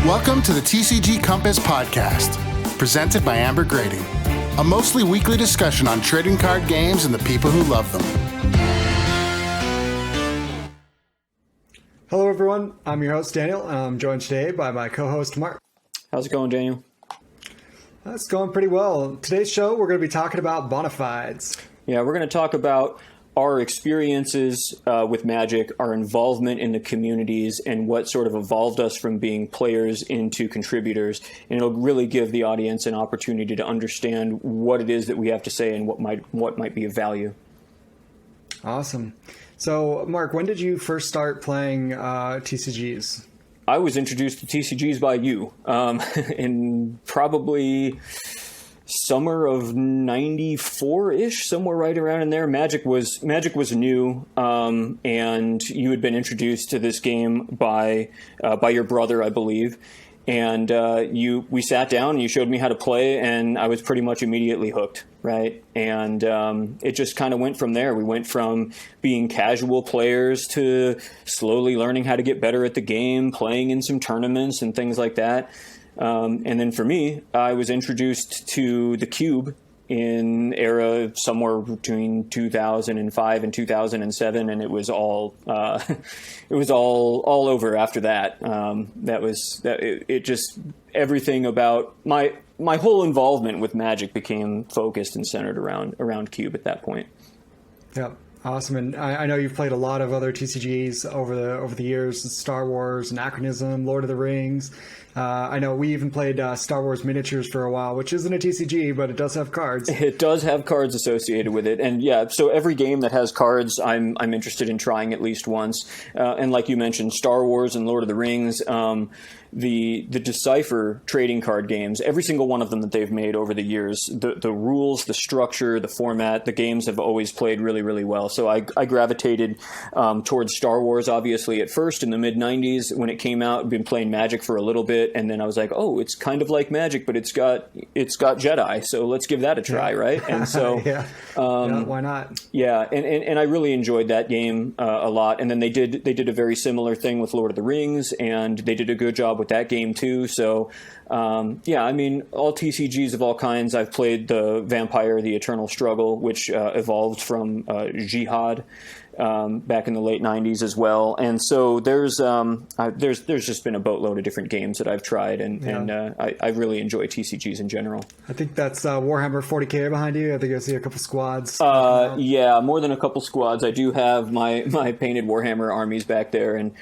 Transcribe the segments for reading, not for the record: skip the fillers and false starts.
Welcome to the TCG Compass podcast, presented by Amber Grading, a mostly weekly discussion on trading card games and the people who love them. Hello everyone, I'm your host Daniel, and I'm joined today by my co-host Mark. How's it going, Daniel? It's going pretty well. Today's show, we're going to be talking about Bonafides. Yeah, we're going to talk about our experiences with Magic, our involvement in the communities, and what sort of evolved us from being players into contributors. And it'll really give the audience an opportunity to understand what it is that we have to say and what might be of value. Awesome. So, Mark, when did you first start playing TCGs? I was introduced to TCGs by you in probably summer of 94-ish, somewhere right around in there. Magic was new, and you had been introduced to this game by your brother, I believe. And we sat down and you showed me how to play, and I was pretty much immediately hooked, right? And it just kind of went from there. We went from being casual players to slowly learning how to get better at the game, playing in some tournaments and things like that. And then for me, I was introduced to the Cube in era somewhere between 2005 and 2007, and it was all over after that. It just everything about my whole involvement with Magic became focused and centered around Cube at that point. Yeah. Awesome, and I know you've played a lot of other TCGs over the years, Star Wars, Anachronism, Lord of the Rings. I know we even played Star Wars Miniatures for a while, which isn't a TCG, but it does have cards. It does have cards associated with it, and yeah, so every game that has cards, I'm interested in trying at least once. And like you mentioned, Star Wars and Lord of the Rings. The Decipher trading card games, every single one of them that they've made over the years, the rules, the structure, the format, the games have always played really, really well. So I gravitated towards Star Wars, obviously, at first in the mid-90s when it came out. I'd been playing Magic for a little bit, and then I was like, oh, it's kind of like Magic, but it's got Jedi, so let's give that a try, right? And so yeah, why not? Yeah, and I really enjoyed that game a lot. And then they did a very similar thing with Lord of the Rings, and they did a good job with that game too. So yeah, I mean, all TCGs of all kinds. I've played the Vampire: The Eternal Struggle, which evolved from Jihad back in the late 90s as well. And so there's just been a boatload of different games that I've tried, and I really enjoy TCGs in general. I think that's Warhammer 40K behind you. I think I see a couple squads. Yeah, more than a couple squads. I do have my painted Warhammer armies back there, and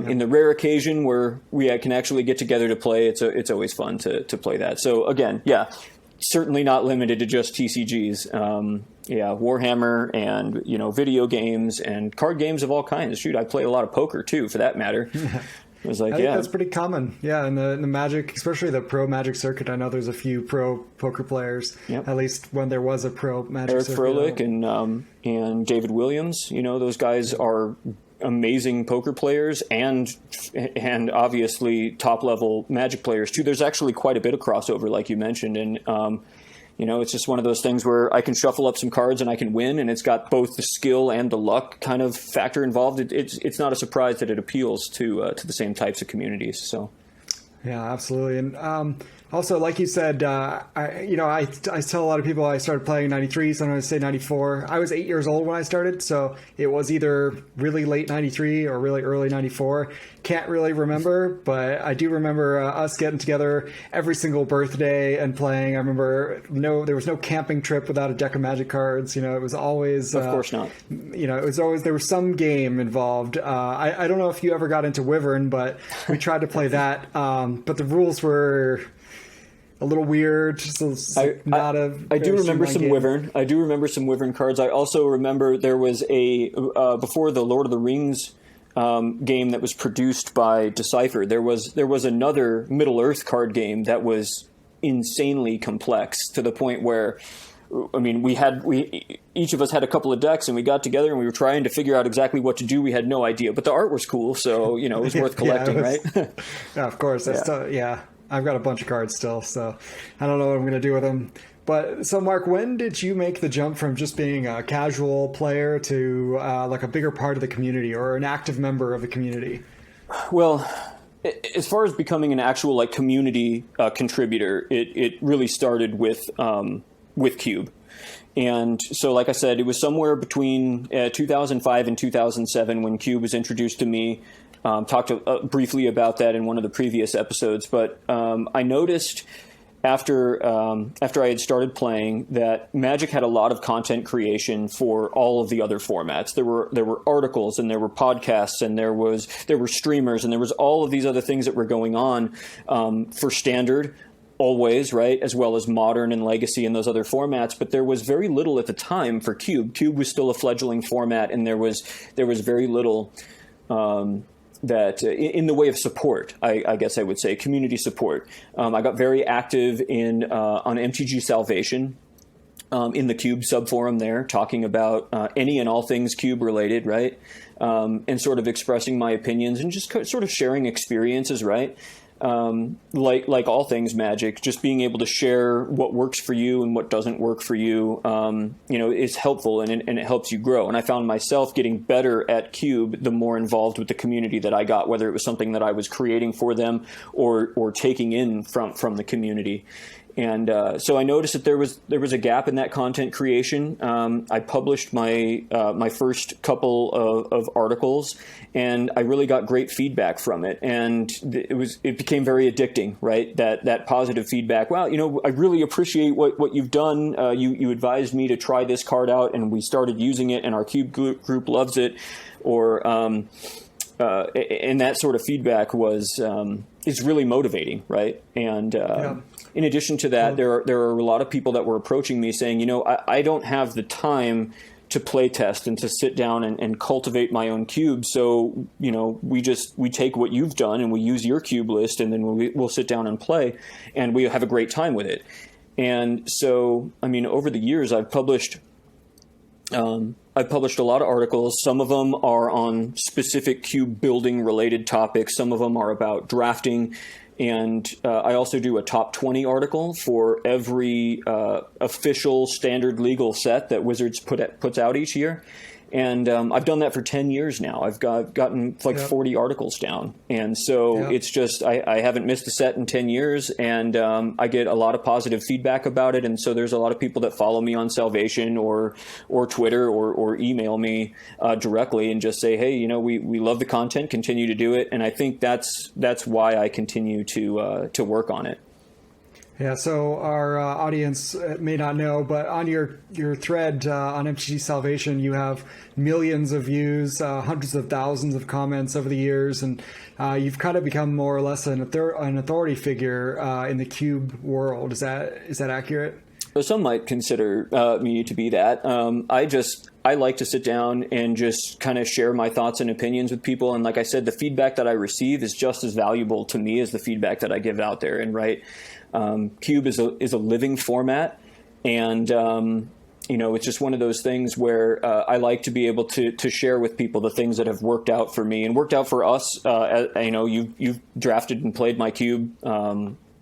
in the rare occasion where we can actually get together to play, it's always fun to play that. So again, yeah, certainly not limited to just TCGs. Yeah, Warhammer and, video games and card games of all kinds. Shoot, I play a lot of poker too, for that matter. It was like, I think that's pretty common. Yeah, in the Magic, especially the pro Magic circuit, I know there's a few pro poker players. Yep. At least when there was a pro Magic Eric circuit. Eric Froelich and David Williams. Those guys are amazing poker players and obviously top level Magic players too. There's actually quite a bit of crossover, like you mentioned, and it's just one of those things where I can shuffle up some cards and I can win, and it's got both the skill and the luck kind of factor involved. It's not a surprise that it appeals to the same types of communities. So, yeah, absolutely. And also, like you said, I tell a lot of people I started playing in 93, sometimes I say 94. I was 8 years old when I started, so it was either really late 93 or really early 94. Can't really remember, but I do remember us getting together every single birthday and playing. I remember there was no camping trip without a deck of Magic cards. It was always... Of course not. It was always, there was some game involved. I don't know if you ever got into Wyvern, but we tried to play that. But the rules were a little weird. So I do remember some game. Wyvern. I do remember some Wyvern cards. I also remember there was before the Lord of the Rings game that was produced by Decipher, there was another Middle Earth card game that was insanely complex, to the point where, I mean, each of us had a couple of decks, and we got together and we were trying to figure out exactly what to do. We had no idea, but the art was cool, so it was worth collecting, right? Yeah, of course. I've got a bunch of cards still, so I don't know what I'm going to do with them. But so, Mark, when did you make the jump from just being a casual player to like a bigger part of the community or an active member of the community? Well, as far as becoming an actual like community contributor, it really started with Cube. And so, like I said, it was somewhere between 2005 and 2007 when Cube was introduced to me. Talked briefly about that in one of the previous episodes, but I noticed after I had started playing that Magic had a lot of content creation for all of the other formats. There were articles, and there were podcasts, and there were streamers, and there was all of these other things that were going on for Standard. Always, right, as well as Modern and Legacy and those other formats, but there was very little at the time for Cube. Cube was still a fledgling format, and there was very little that in the way of support. I guess I would say community support. I got very active on MTG Salvation. In the Cube subforum there, talking about any and all things Cube related, right, and sort of expressing my opinions and just sort of sharing experiences, right. Like all things Magic, just being able to share what works for you and what doesn't work for you, is helpful and it helps you grow. And I found myself getting better at Cube the more involved with the community that I got, whether it was something that I was creating for them or taking in from the community. And so I noticed that there was a gap in that content creation. I published my first couple of articles, and I really got great feedback from it. And it became very addicting, right? That positive feedback. Wow, I really appreciate what you've done. You advised me to try this card out, and we started using it, and our Cube group loves it. And that sort of feedback is really motivating, right? And in addition to that, there are a lot of people that were approaching me saying, I don't have the time to play test and to sit down and cultivate my own cube. So, we take what you've done and we use your cube list, and then we'll sit down and play, and we have a great time with it. And so, over the years, I've published a lot of articles. Some of them are on specific cube building related topics. Some of them are about drafting. And I also do a top 20 article for every official standard legal set that Wizards puts out each year. And I've done that for 10 years now. I've gotten 40 articles down. And so it's just, I haven't missed a set in 10 years, and I get a lot of positive feedback about it. And so there's a lot of people that follow me on Salvation or Twitter or email me directly and just say, hey, we love the content, continue to do it. And I think that's why I continue to work on it. Yeah, so our audience may not know, but on your thread on MTG Salvation, you have millions of views, hundreds of thousands of comments over the years, and you've kind of become more or less an authority figure in the Cube world. Is that accurate? So some might consider me to be that. I like to sit down and just kind of share my thoughts and opinions with people. And like I said, the feedback that I receive is just as valuable to me as the feedback that I give out there. And Cube is a living format, and it's just one of those things where I like to be able to share with people the things that have worked out for me and worked out for us. You've drafted and played my Cube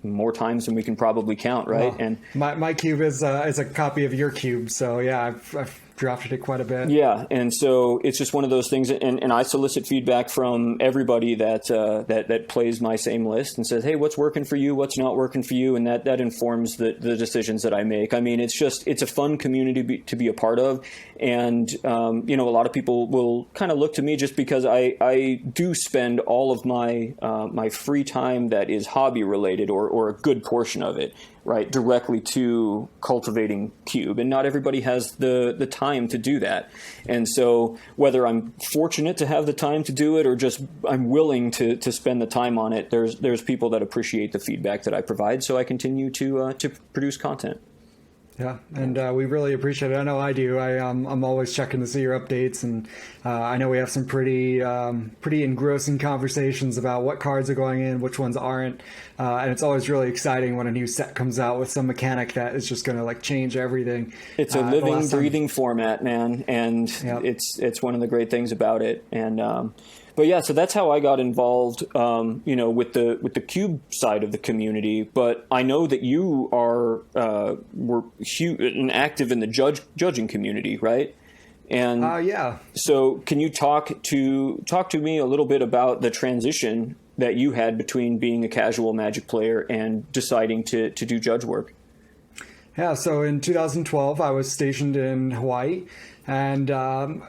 more times than we can probably count, right? Well, and my Cube is a copy of your Cube, so yeah, I've drafted it quite a bit. Yeah, and so it's just one of those things, and I solicit feedback from everybody that plays my same list and says, hey, what's working for you, what's not working for you, and that informs the decisions that I make. It's a fun community to be a part of, and a lot of people will kind of look to me just because I do spend all of my free time that is hobby related or a good portion of it, right, directly to cultivating Cube. And not everybody has the time to do that. And so whether I'm fortunate to have the time to do it or just I'm willing to spend the time on it, there's people that appreciate the feedback that I provide. So I continue to produce content. Yeah, and we really appreciate it. I know I do. I'm always checking to see your updates, and I know we have some pretty engrossing conversations about what cards are going in, which ones aren't, and it's always really exciting when a new set comes out with some mechanic that is just going to change everything. It's a living, breathing format, man, and it's one of the great things about it. And but yeah, so that's how I got involved, with the Cube side of the community. But I know that you were huge and active in the judging community, right? And yeah. So can you talk to me a little bit about the transition that you had between being a casual Magic player and deciding to do judge work? Yeah, so in 2012, I was stationed in Hawaii. And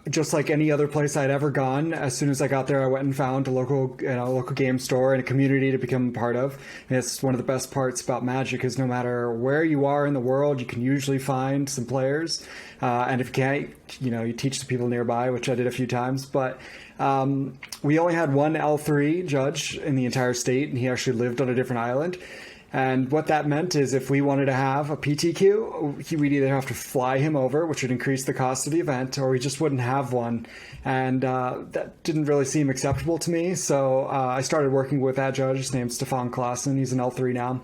just like any other place I'd ever gone, as soon as I got there, I went and found a local game store and a community to become a part of. And it's one of the best parts about Magic is no matter where you are in the world, you can usually find some players. And if you can't, you teach the people nearby, which I did a few times. But we only had one L3 judge in the entire state, and he actually lived on a different island. And what that meant is if we wanted to have a PTQ, we'd either have to fly him over, which would increase the cost of the event, or we just wouldn't have one. And that didn't really seem acceptable to me. So I started working with that judge. His name's Stefan Klassen. He's an L3 now.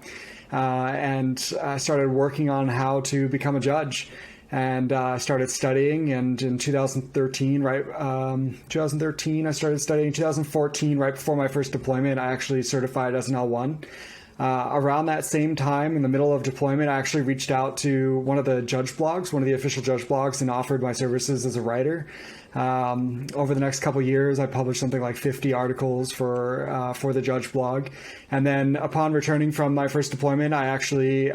And I started working on how to become a judge. And I started studying, and in 2013, 2013, I started studying. 2014, right before my first deployment, I actually certified as an L1. Around that same time, in the middle of deployment, I actually reached out to one of the judge blogs, one of the official judge blogs, and offered my services as a writer. Over the next couple of years, I published something like 50 articles for the judge blog. And then upon returning from my first deployment, I actually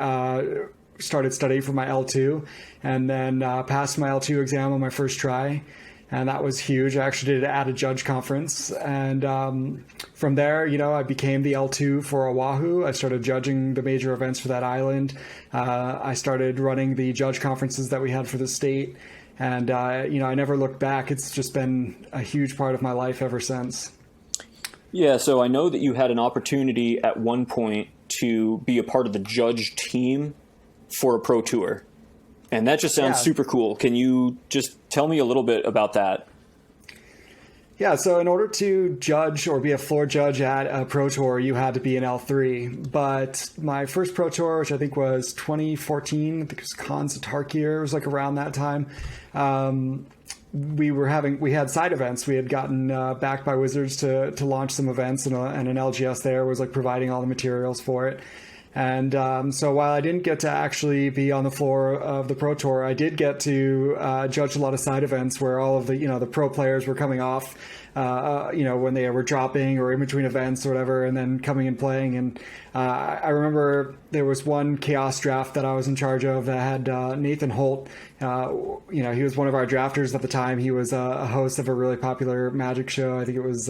started studying for my L2 and then passed my L2 exam on my first try. And that was huge. I actually did it at a judge conference. And from there, I became the L2 for Oahu. I started judging the major events for that island. I started running the judge conferences that we had for the state. And, I never looked back. It's just been a huge part of my life ever since. Yeah, so I know that you had an opportunity at one point to be a part of the judge team for a pro tour. And that just sounds super cool. Can you just tell me a little bit about that? Yeah, so in order to judge or be a floor judge at a pro tour, you had to be an L3. But my first pro tour, which I think was 2014, I think it was Kansatarkir, it was like around that time. We had side events. We had gotten backed by Wizards to launch some events, and an LGS there was like providing all the materials for it. And so while I didn't get to actually be on the floor of the Pro Tour, I did get to judge a lot of side events where all of the, the pro players were coming off, when they were dropping or in between events or whatever, and then coming and playing. And I remember there was one Chaos draft that I was in charge of that had Nathan Holt. He was one of our drafters at the time. He was a host of a really popular Magic show. I think it was...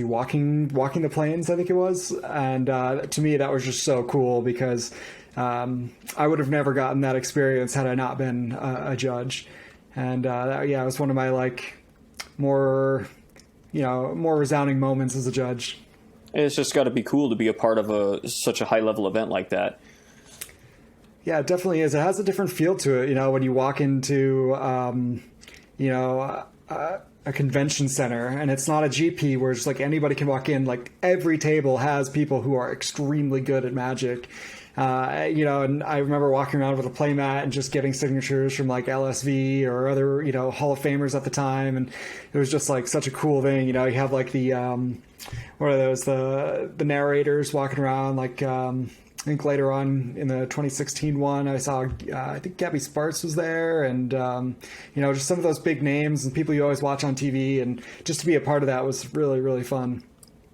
Walking the Plains, I think it was. And to me, that was just so cool because I would have never gotten that experience had I not been a judge. And it was one of my more resounding moments as a judge. It's just got to be cool to be a part of such a high level event like that. Yeah, it definitely is. It has a different feel to it. When you walk into, a convention center, and it's not a GP where it's like anybody can walk in. Like every table has people who are extremely good at Magic. And I remember walking around with a playmat and just getting signatures from like LSV or other, Hall of Famers at the time. And it was just like such a cool thing. You have like the, what are those? The narrators walking around like, I think later on in the 2016 one, I saw, I think Gabby Sparks was there, and, just some of those big names and people you always watch on TV, and just to be a part of that was really, really fun.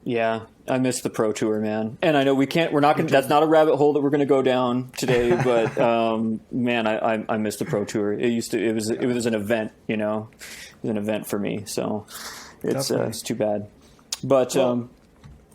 Yeah, I miss the Pro Tour, man. And I know that's not a rabbit hole that we're going to go down today, but, man, I miss the Pro Tour. It was an event, it was an event for me, so it's too bad. But,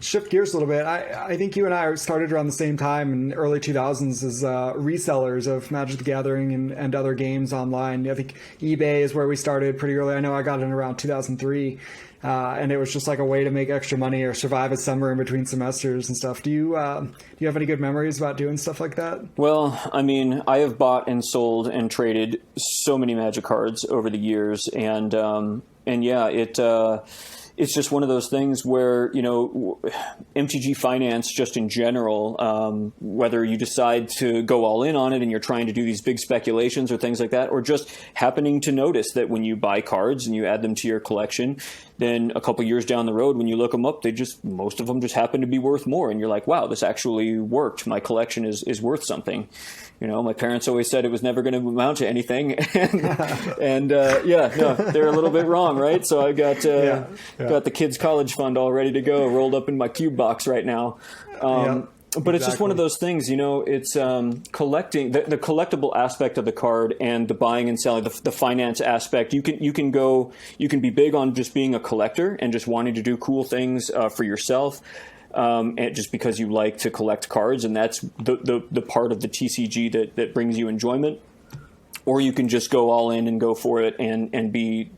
shift gears a little bit. I think you and I started around the same time in early 2000s as resellers of Magic the Gathering and other games online. I think eBay is where we started pretty early. I know I got in around 2003, and it was just like a way to make extra money or survive a summer in between semesters and stuff. Do you have any good memories about doing stuff like that? Well, I mean, I have bought and sold and traded so many Magic cards over the years, and yeah, it's just one of those things where, MTG finance just in general, whether you decide to go all in on it and you're trying to do these big speculations or things like that, or just happening to notice that when you buy cards and you add them to your collection, then a couple years down the road, when you look them up, most of them just happen to be worth more. And you're like, wow, this actually worked. My collection is worth something. My parents always said it was never going to amount to anything. and they're a little bit wrong, right? So I got the kids' college fund all ready to go, rolled up in my cube box right now. But it's just one of those things, it's collecting the collectible aspect of the card and the buying and selling, the finance aspect. You can be big on just being a collector and just wanting to do cool things for yourself. And just because you like to collect cards, and that's the part of the TCG that brings you enjoyment. Or you can just go all in and go for it and be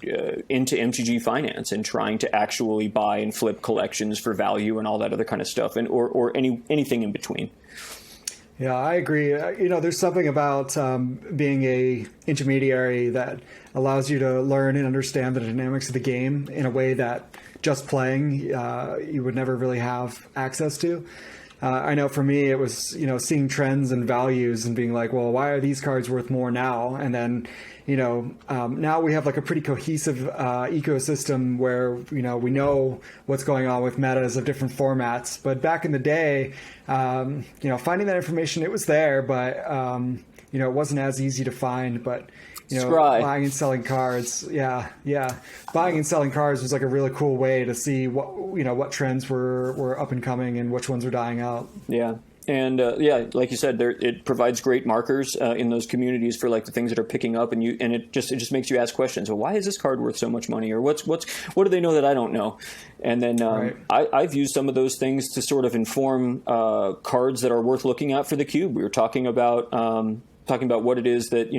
into MTG finance and trying to actually buy and flip collections for value and all that other kind of stuff, and or anything in between. Yeah, I agree. There's something about being a intermediary that allows you to learn and understand the dynamics of the game in a way that just playing you would never really have access to. I know for me, it was, seeing trends and values and being like, well, why are these cards worth more now? And then, now we have like a pretty cohesive ecosystem where, we know what's going on with metas of different formats. But back in the day, finding that information, it was there, but, it wasn't as easy to find. But buying and selling cards. Yeah. Buying and selling cards was like a really cool way to see what trends were up and coming and which ones were dying out. Yeah. And like you said, it provides great markers in those communities for like the things that are picking up, and it just makes you ask questions. Well, why is this card worth so much money, or what do they know that I don't know? And then I've used some of those things to sort of inform cards that are worth looking at for the cube. We were talking about what it is that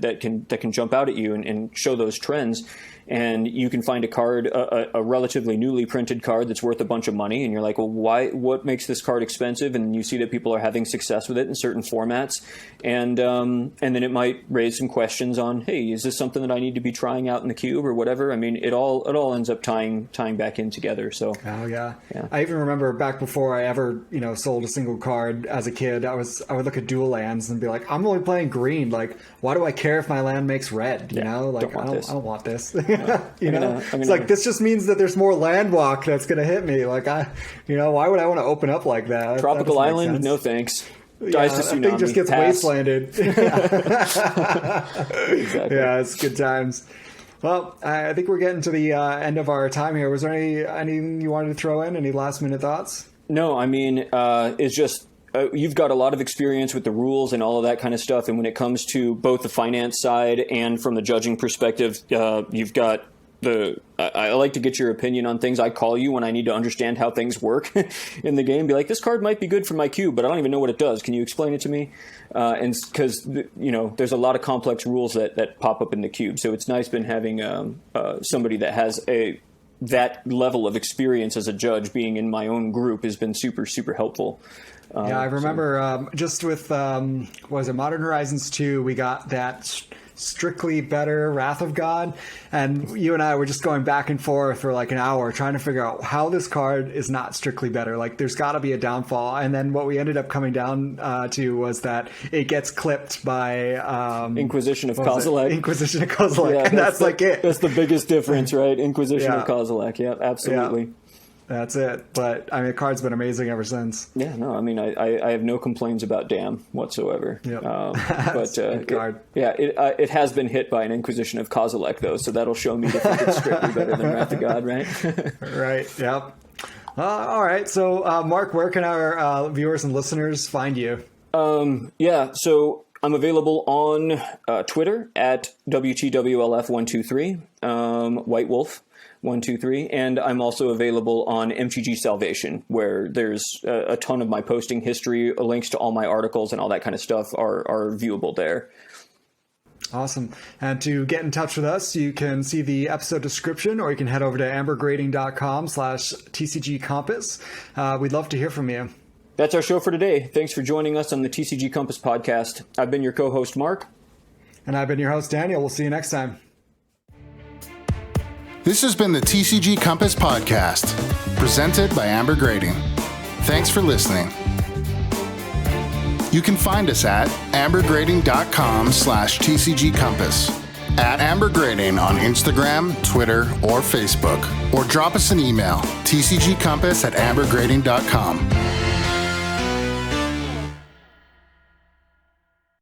that can jump out at you and show those trends. And you can find a card, a relatively newly printed card that's worth a bunch of money, and you're like, well, what makes this card expensive? And you see that people are having success with it in certain formats, and then it might raise some questions on, hey, is this something that I need to be trying out in the cube or whatever? I mean, it all ends up tying back in together. So yeah. I even remember back before I ever sold a single card as a kid, I would look at dual lands and be like, I'm only playing green. Like, why do I care if my land makes red? I don't want this. It's like, this just means that there's more land walk that's going to hit me. Like, why would I want to open up like that? Tropical island, no thanks. Dies to tsunami. That thing just gets wastelanded. Exactly. Yeah, it's good times. Well, I think we're getting to the end of our time here. Was there anything you wanted to throw in? Any last minute thoughts? No, I mean, it's just, you've got a lot of experience with the rules and all of that kind of stuff. And when it comes to both the finance side and from the judging perspective, you've got I like to get your opinion on things. I call you when I need to understand how things work in the game. Be like, this card might be good for my cube, but I don't even know what it does. Can you explain it to me? And because, there's a lot of complex rules that pop up in the cube. So it's nice been having somebody that has that level of experience as a judge being in my own group has been super, super helpful. I remember just with, was it Modern Horizons 2, we got that strictly better Wrath of God, and you and I were just going back and forth for like an hour trying to figure out how this card is not strictly better. Like, there's got to be a downfall. And then what we ended up coming down to was that it gets clipped by Inquisition of Kozilek. Inquisition of Kozilek, and that's like it. That's the biggest difference, right? Inquisition of Kozilek. Yeah, absolutely. Yeah. That's it. But I mean, the card's been amazing ever since. Yeah, no, I mean, I have no complaints about Damn whatsoever. Yep. But it has been hit by an Inquisition of Kozilek, though, so that'll show me that it's strictly better than Wrath of God, right? Right. Yep. All right. So, Mark, where can our viewers and listeners find you? So I'm available on Twitter at WTWLF123, White Wolf 123, and I'm also available on MTG Salvation, where there's a ton of my posting history, links to all my articles and all that kind of stuff are viewable there. Awesome. And to get in touch with us, you can see the episode description, or you can head over to ambergrading.com/TCG Compass. We'd love to hear from you. That's our show for today. Thanks for joining us on the TCG Compass podcast. I've been your co-host, Mark. And I've been your host, Daniel. We'll see you next time. This has been the TCG Compass podcast, presented by Amber Grading. Thanks for listening. You can find us at ambergrading.com/TCG Compass at Amber Grading on Instagram, Twitter, or Facebook. Or drop us an email, tcgcompass@ambergrading.com.